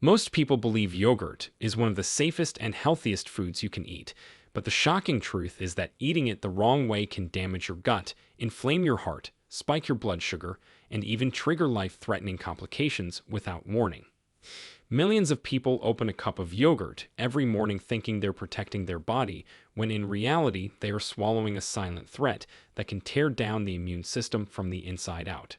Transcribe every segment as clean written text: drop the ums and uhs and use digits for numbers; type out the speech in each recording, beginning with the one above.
Most people believe yogurt is one of the safest and healthiest foods you can eat, but the shocking truth is that eating it the wrong way can damage your gut, inflame your heart, spike your blood sugar, and even trigger life-threatening complications without warning. Millions of people open a cup of yogurt every morning thinking they're protecting their body, when in reality they are swallowing a silent threat that can tear down the immune system from the inside out.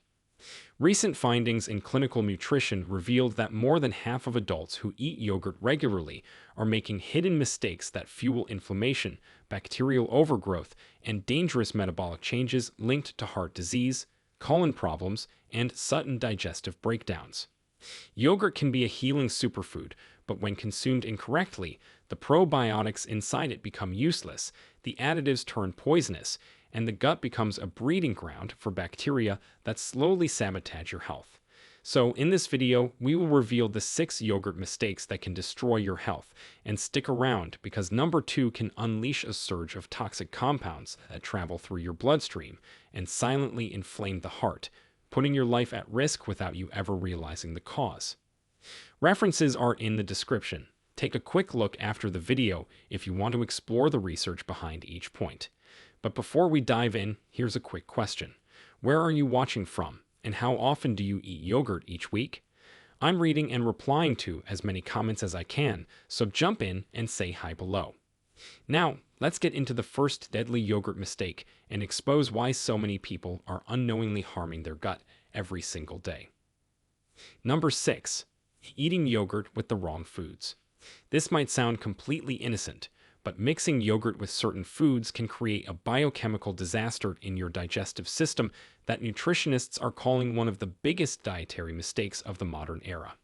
Recent findings in clinical nutrition revealed that more than half of adults who eat yogurt regularly are making hidden mistakes that fuel inflammation, bacterial overgrowth, and dangerous metabolic changes linked to heart disease, colon problems, and sudden digestive breakdowns. Yogurt can be a healing superfood, but when consumed incorrectly, the probiotics inside it become useless, the additives turn poisonous, and the gut becomes a breeding ground for bacteria that slowly sabotage your health. So, in this video, we will reveal the 6 yogurt mistakes that can destroy your health. And stick around, because number 2 can unleash a surge of toxic compounds that travel through your bloodstream and silently inflame the heart, putting your life at risk without you ever realizing the cause. References are in the description. Take a quick look after the video if you want to explore the research behind each point. But before we dive in, here's a quick question. Where are you watching from, and how often do you eat yogurt each week? I'm reading and replying to as many comments as I can, so jump in and say hi below. Now, let's get into the first deadly yogurt mistake and expose why so many people are unknowingly harming their gut every single day. Number 6. Eating yogurt with the wrong foods. This might sound completely innocent, but mixing yogurt with certain foods can create a biochemical disaster in your digestive system that nutritionists are calling one of the biggest dietary mistakes of the modern era.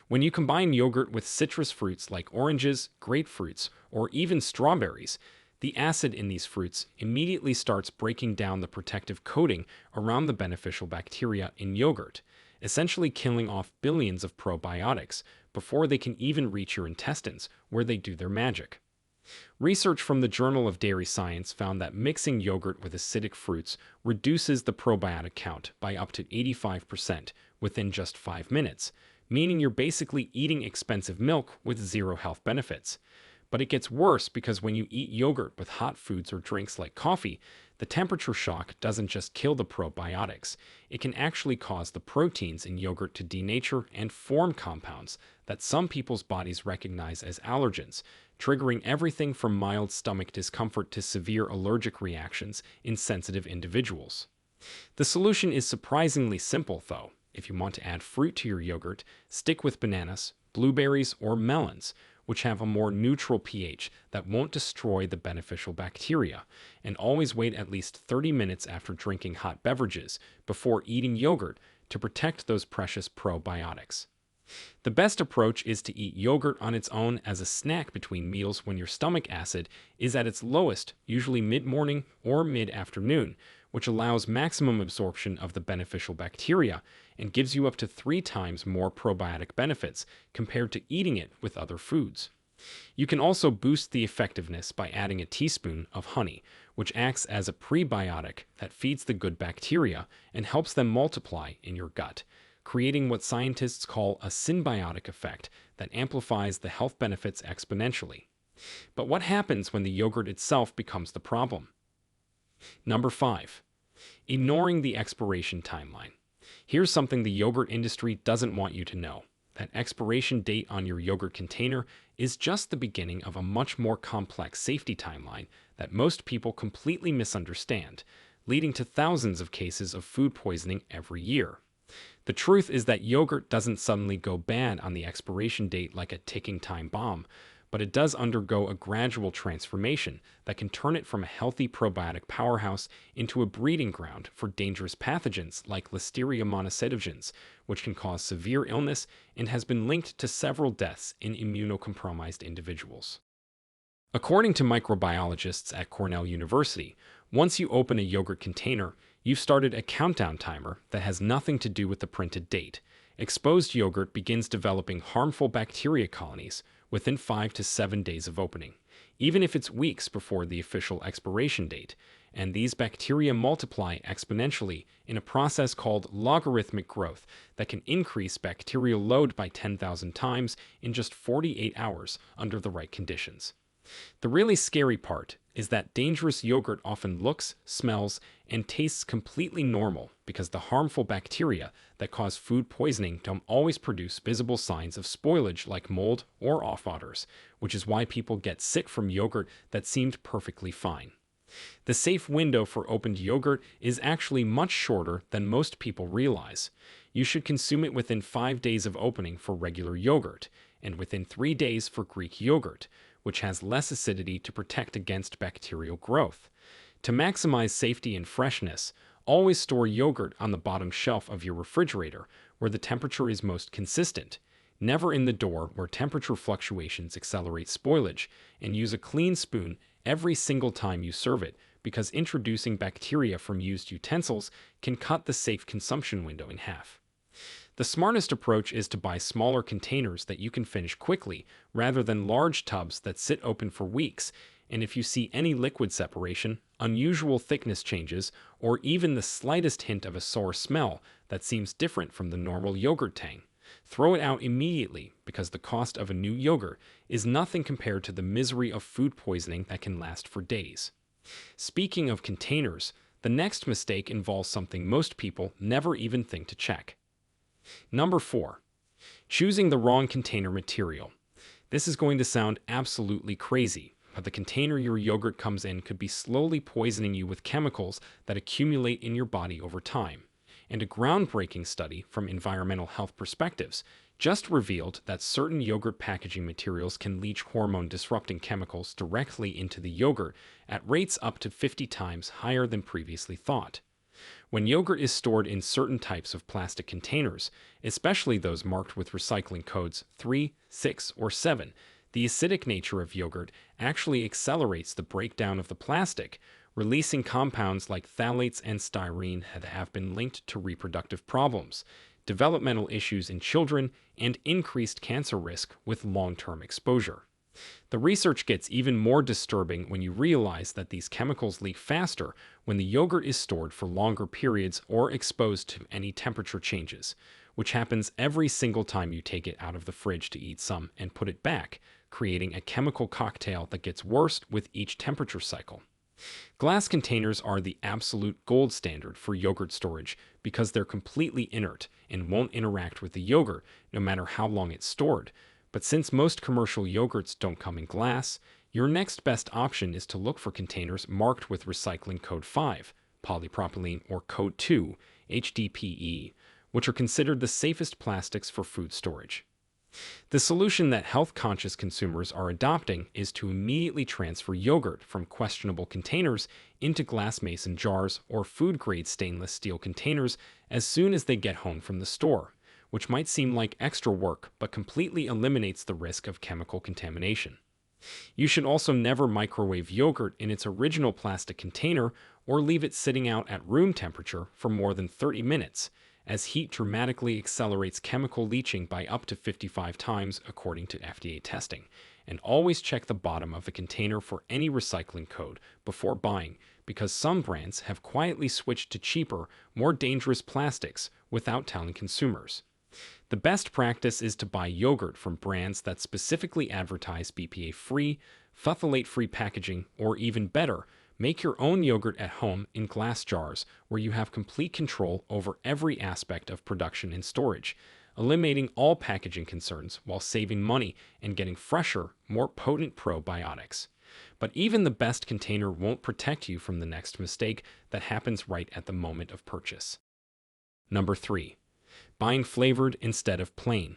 When you combine yogurt with citrus fruits like oranges, grapefruits, or even strawberries, the acid in these fruits immediately starts breaking down the protective coating around the beneficial bacteria in yogurt, essentially killing off billions of probiotics before they can even reach your intestines, where they do their magic. Research from the Journal of Dairy Science found that mixing yogurt with acidic fruits reduces the probiotic count by up to 85% within just 5 minutes, meaning you're basically eating expensive milk with zero health benefits. But it gets worse, because when you eat yogurt with hot foods or drinks like coffee, the temperature shock doesn't just kill the probiotics, it can actually cause the proteins in yogurt to denature and form compounds that some people's bodies recognize as allergens, triggering everything from mild stomach discomfort to severe allergic reactions in sensitive individuals. The solution is surprisingly simple, though. If you want to add fruit to your yogurt, stick with bananas, blueberries, or melons, which have a more neutral pH that won't destroy the beneficial bacteria, and always wait at least 30 minutes after drinking hot beverages before eating yogurt to protect those precious probiotics. The best approach is to eat yogurt on its own as a snack between meals when your stomach acid is at its lowest, usually mid-morning or mid-afternoon, which allows maximum absorption of the beneficial bacteria and gives you up to 3 times more probiotic benefits compared to eating it with other foods. You can also boost the effectiveness by adding a teaspoon of honey, which acts as a prebiotic that feeds the good bacteria and helps them multiply in your gut, creating what scientists call a symbiotic effect that amplifies the health benefits exponentially. But what happens when the yogurt itself becomes the problem? Number 5. Ignoring the expiration timeline. Here's something the yogurt industry doesn't want you to know. That expiration date on your yogurt container is just the beginning of a much more complex safety timeline that most people completely misunderstand, leading to thousands of cases of food poisoning every year. The truth is that yogurt doesn't suddenly go bad on the expiration date like a ticking time bomb, but it does undergo a gradual transformation that can turn it from a healthy probiotic powerhouse into a breeding ground for dangerous pathogens like Listeria monocytogenes, which can cause severe illness and has been linked to several deaths in immunocompromised individuals. According to microbiologists at Cornell University, once you open a yogurt container, you've started a countdown timer that has nothing to do with the printed date. Exposed yogurt begins developing harmful bacteria colonies within 5 to 7 days of opening, even if it's weeks before the official expiration date, and these bacteria multiply exponentially in a process called logarithmic growth that can increase bacterial load by 10,000 times in just 48 hours under the right conditions. The really scary part is that dangerous yogurt often looks, smells, and tastes completely normal because the harmful bacteria that cause food poisoning don't always produce visible signs of spoilage like mold or off odors, which is why people get sick from yogurt that seemed perfectly fine. The safe window for opened yogurt is actually much shorter than most people realize. You should consume it within 5 days of opening for regular yogurt, and within 3 days for Greek yogurt, which has less acidity to protect against bacterial growth. To maximize safety and freshness, always store yogurt on the bottom shelf of your refrigerator where the temperature is most consistent. Never in the door where temperature fluctuations accelerate spoilage, and use a clean spoon every single time you serve it because introducing bacteria from used utensils can cut the safe consumption window in half. The smartest approach is to buy smaller containers that you can finish quickly rather than large tubs that sit open for weeks, and if you see any liquid separation, unusual thickness changes, or even the slightest hint of a sour smell that seems different from the normal yogurt tang, throw it out immediately because the cost of a new yogurt is nothing compared to the misery of food poisoning that can last for days. Speaking of containers, the next mistake involves something most people never even think to check. Number 4. Choosing the wrong container material. This is going to sound absolutely crazy, but the container your yogurt comes in could be slowly poisoning you with chemicals that accumulate in your body over time. And a groundbreaking study from environmental health perspectives just revealed that certain yogurt packaging materials can leach hormone-disrupting chemicals directly into the yogurt at rates up to 50 times higher than previously thought. When yogurt is stored in certain types of plastic containers, especially those marked with recycling codes 3, 6, or 7, the acidic nature of yogurt actually accelerates the breakdown of the plastic, releasing compounds like phthalates and styrene that have been linked to reproductive problems, developmental issues in children, and increased cancer risk with long-term exposure. The research gets even more disturbing when you realize that these chemicals leak faster when the yogurt is stored for longer periods or exposed to any temperature changes, which happens every single time you take it out of the fridge to eat some and put it back, creating a chemical cocktail that gets worse with each temperature cycle. Glass containers are the absolute gold standard for yogurt storage because they're completely inert and won't interact with the yogurt no matter how long it's stored. But since most commercial yogurts don't come in glass, your next best option is to look for containers marked with recycling code 5, polypropylene, or code 2, HDPE, which are considered the safest plastics for food storage. The solution that health-conscious consumers are adopting is to immediately transfer yogurt from questionable containers into glass mason jars or food-grade stainless steel containers as soon as they get home from the store, which might seem like extra work but completely eliminates the risk of chemical contamination. You should also never microwave yogurt in its original plastic container or leave it sitting out at room temperature for more than 30 minutes, as heat dramatically accelerates chemical leaching by up to 55 times according to FDA testing. And always check the bottom of the container for any recycling code before buying, because some brands have quietly switched to cheaper, more dangerous plastics without telling consumers. The best practice is to buy yogurt from brands that specifically advertise BPA-free, phthalate-free packaging, or even better, make your own yogurt at home in glass jars where you have complete control over every aspect of production and storage, eliminating all packaging concerns while saving money and getting fresher, more potent probiotics. But even the best container won't protect you from the next mistake that happens right at the moment of purchase. Number 3. Buying flavored instead of plain.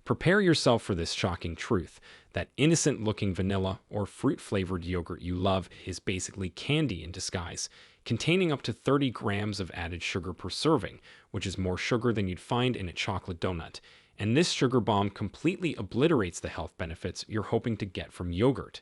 Prepare yourself for this shocking truth that innocent-looking vanilla or fruit-flavored yogurt you love is basically candy in disguise, containing up to 30 grams of added sugar per serving, which is more sugar than you'd find in a chocolate donut. And this sugar bomb completely obliterates the health benefits you're hoping to get from yogurt.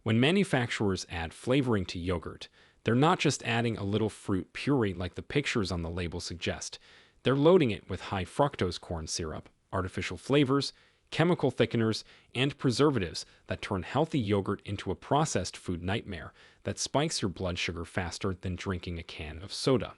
When manufacturers add flavoring to yogurt, they're not just adding a little fruit puree like the pictures on the label suggest. They're loading it with high fructose corn syrup, artificial flavors, chemical thickeners, and preservatives that turn healthy yogurt into a processed food nightmare that spikes your blood sugar faster than drinking a can of soda.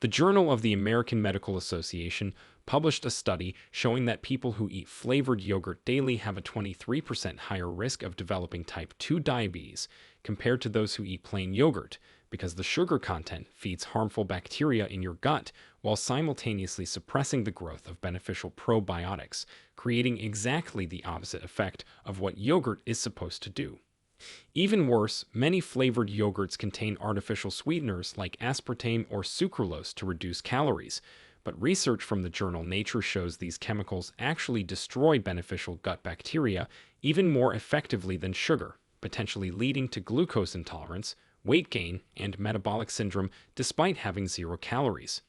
The Journal of the American Medical Association published a study showing that people who eat flavored yogurt daily have a 23% higher risk of developing type 2 diabetes compared to those who eat plain yogurt, because the sugar content feeds harmful bacteria in your gut while simultaneously suppressing the growth of beneficial probiotics, creating exactly the opposite effect of what yogurt is supposed to do. Even worse, many flavored yogurts contain artificial sweeteners like aspartame or sucralose to reduce calories, but research from the journal Nature shows these chemicals actually destroy beneficial gut bacteria even more effectively than sugar, potentially leading to glucose intolerance, weight gain, and metabolic syndrome despite having 0 calories.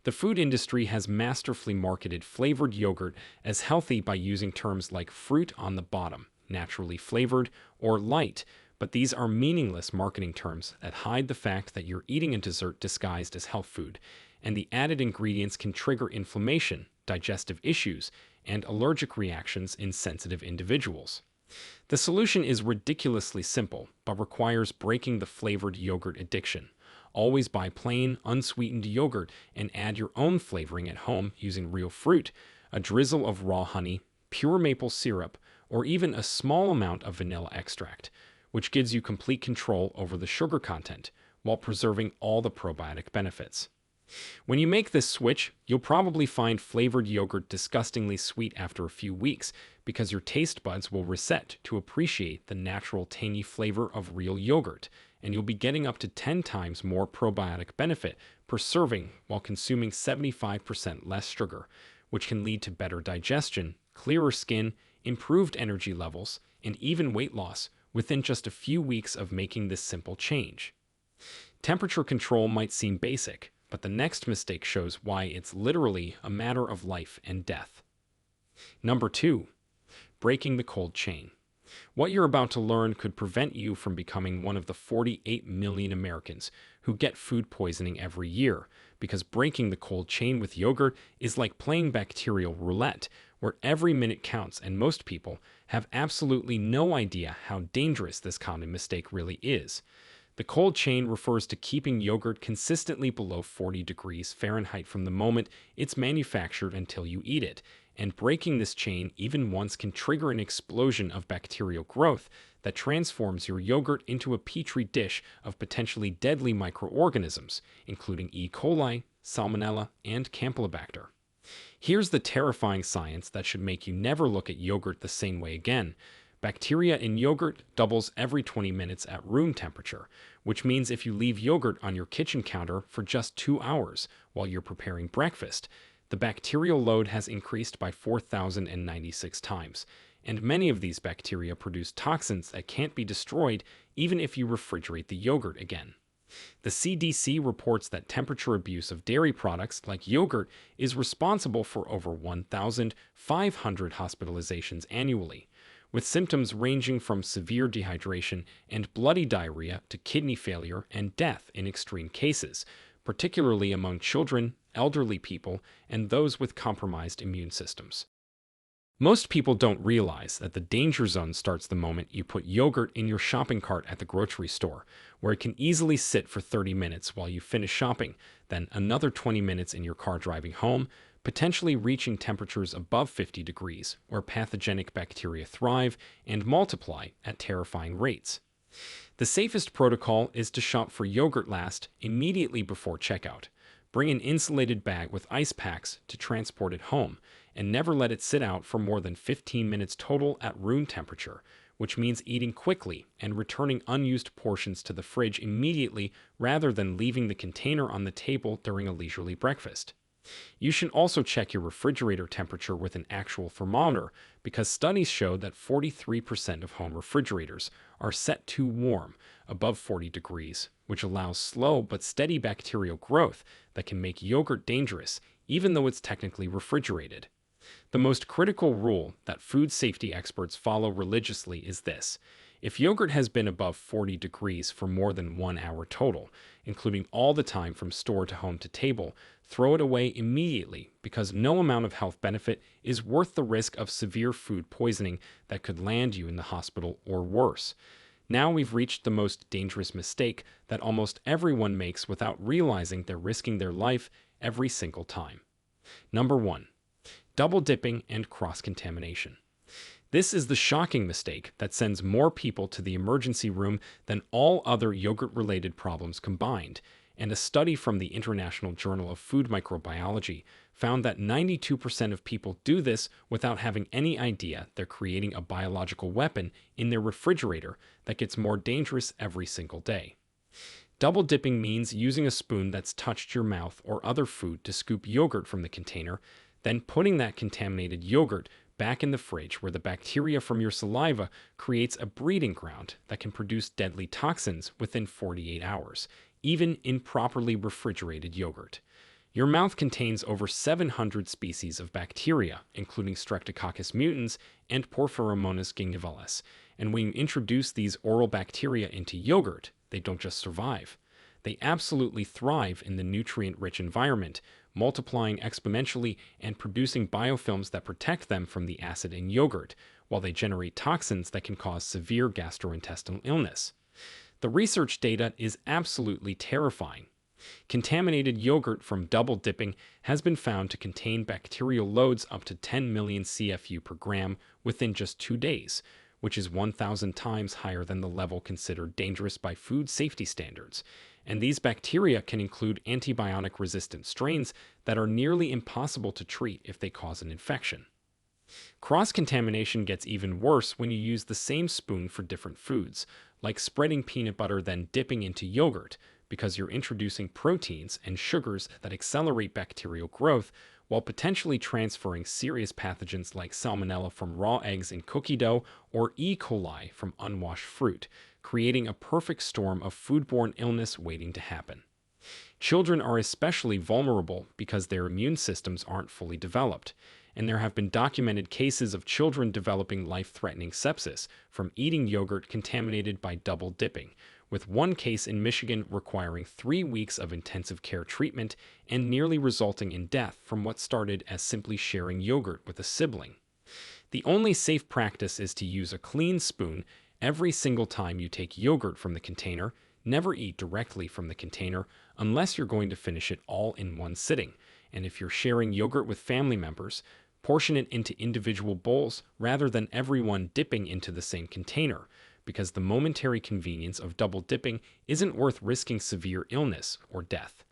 The food industry has masterfully marketed flavored yogurt as healthy by using terms like fruit on the bottom, naturally flavored, or light, but these are meaningless marketing terms that hide the fact that you're eating a dessert disguised as health food, and the added ingredients can trigger inflammation, digestive issues, and allergic reactions in sensitive individuals. The solution is ridiculously simple, but requires breaking the flavored yogurt addiction. Always buy plain, unsweetened yogurt and add your own flavoring at home using real fruit, a drizzle of raw honey, pure maple syrup, or even a small amount of vanilla extract, which gives you complete control over the sugar content while preserving all the probiotic benefits. When you make this switch, you'll probably find flavored yogurt disgustingly sweet after a few weeks because your taste buds will reset to appreciate the natural tangy flavor of real yogurt, and you'll be getting up to 10 times more probiotic benefit per serving while consuming 75% less sugar, which can lead to better digestion, clearer skin, improved energy levels, and even weight loss within just a few weeks of making this simple change. Temperature control might seem basic, but the next mistake shows why it's literally a matter of life and death. Number 2. Breaking the cold chain. What you're about to learn could prevent you from becoming one of the 48 million Americans who get food poisoning every year, because breaking the cold chain with yogurt is like playing bacterial roulette, where every minute counts, and most people have absolutely no idea how dangerous this common mistake really is. The cold chain refers to keeping yogurt consistently below 40 degrees Fahrenheit from the moment it's manufactured until you eat it, and breaking this chain even once can trigger an explosion of bacterial growth that transforms your yogurt into a petri dish of potentially deadly microorganisms, including E. coli, Salmonella, and Campylobacter. Here's the terrifying science that should make you never look at yogurt the same way again. Bacteria in yogurt doubles every 20 minutes at room temperature, which means if you leave yogurt on your kitchen counter for just 2 hours while you're preparing breakfast, the bacterial load has increased by 4,096 times, and many of these bacteria produce toxins that can't be destroyed even if you refrigerate the yogurt again. The CDC reports that temperature abuse of dairy products like yogurt is responsible for over 1,500 hospitalizations annually, with symptoms ranging from severe dehydration and bloody diarrhea to kidney failure and death in extreme cases, particularly among children, elderly people, and those with compromised immune systems. Most people don't realize that the danger zone starts the moment you put yogurt in your shopping cart at the grocery store, where it can easily sit for 30 minutes while you finish shopping, then another 20 minutes in your car driving home, potentially reaching temperatures above 50 degrees, where pathogenic bacteria thrive and multiply at terrifying rates. The safest protocol is to shop for yogurt last immediately before checkout. Bring an insulated bag with ice packs to transport it home, and never let it sit out for more than 15 minutes total at room temperature, which means eating quickly and returning unused portions to the fridge immediately rather than leaving the container on the table during a leisurely breakfast. You should also check your refrigerator temperature with an actual thermometer, because studies show that 43% of home refrigerators are set too warm, above 40 degrees, which allows slow but steady bacterial growth that can make yogurt dangerous, even though it's technically refrigerated. The most critical rule that food safety experts follow religiously is this: If yogurt has been above 40 degrees for more than 1 hour total, including all the time from store to home to table, throw it away immediately because no amount of health benefit is worth the risk of severe food poisoning that could land you in the hospital or worse. Now we've reached the most dangerous mistake that almost everyone makes without realizing they're risking their life every single time. Number 1. Double dipping and cross-contamination. This is the shocking mistake that sends more people to the emergency room than all other yogurt-related problems combined, and a study from the International Journal of Food Microbiology found that 92% of people do this without having any idea they're creating a biological weapon in their refrigerator that gets more dangerous every single day. Double dipping means using a spoon that's touched your mouth or other food to scoop yogurt from the container, then putting that contaminated yogurt back in the fridge where the bacteria from your saliva creates a breeding ground that can produce deadly toxins within 48 hours, even in properly refrigerated yogurt. Your mouth contains over 700 species of bacteria, including Streptococcus mutans and Porphyromonas gingivalis, and when you introduce these oral bacteria into yogurt, they don't just survive. They absolutely thrive in the nutrient-rich environment, multiplying exponentially and producing biofilms that protect them from the acid in yogurt, while they generate toxins that can cause severe gastrointestinal illness. The research data is absolutely terrifying. Contaminated yogurt from double dipping has been found to contain bacterial loads up to 10 million CFU per gram within just 2 days, which is 1,000 times higher than the level considered dangerous by food safety standards. And these bacteria can include antibiotic-resistant strains that are nearly impossible to treat if they cause an infection. Cross-contamination gets even worse when you use the same spoon for different foods, like spreading peanut butter then dipping into yogurt, because you're introducing proteins and sugars that accelerate bacterial growth while potentially transferring serious pathogens like salmonella from raw eggs in cookie dough or E. coli from unwashed fruit, creating a perfect storm of foodborne illness waiting to happen. Children are especially vulnerable because their immune systems aren't fully developed, and there have been documented cases of children developing life-threatening sepsis from eating yogurt contaminated by double dipping, with one case in Michigan requiring 3 weeks of intensive care treatment and nearly resulting in death from what started as simply sharing yogurt with a sibling. The only safe practice is to use a clean spoon every single time you take yogurt from the container. Never eat directly from the container unless you're going to finish it all in one sitting. And if you're sharing yogurt with family members, portion it into individual bowls rather than everyone dipping into the same container, because the momentary convenience of double dipping isn't worth risking severe illness or death.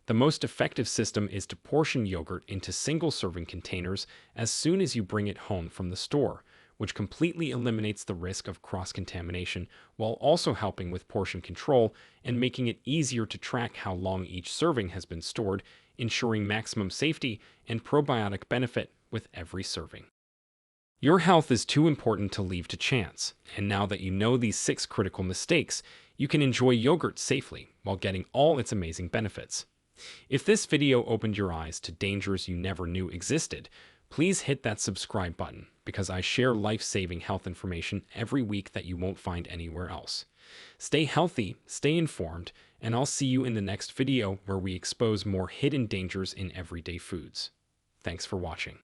The most effective system is to portion yogurt into single-serving containers as soon as you bring it home from the store, which completely eliminates the risk of cross-contamination while also helping with portion control and making it easier to track how long each serving has been stored, ensuring maximum safety and probiotic benefit with every serving. Your health is too important to leave to chance, and now that you know these 6 critical mistakes, you can enjoy yogurt safely while getting all its amazing benefits. If this video opened your eyes to dangers you never knew existed, please hit that subscribe button, because I share life-saving health information every week that you won't find anywhere else. Stay healthy, stay informed, and I'll see you in the next video where we expose more hidden dangers in everyday foods. Thanks for watching.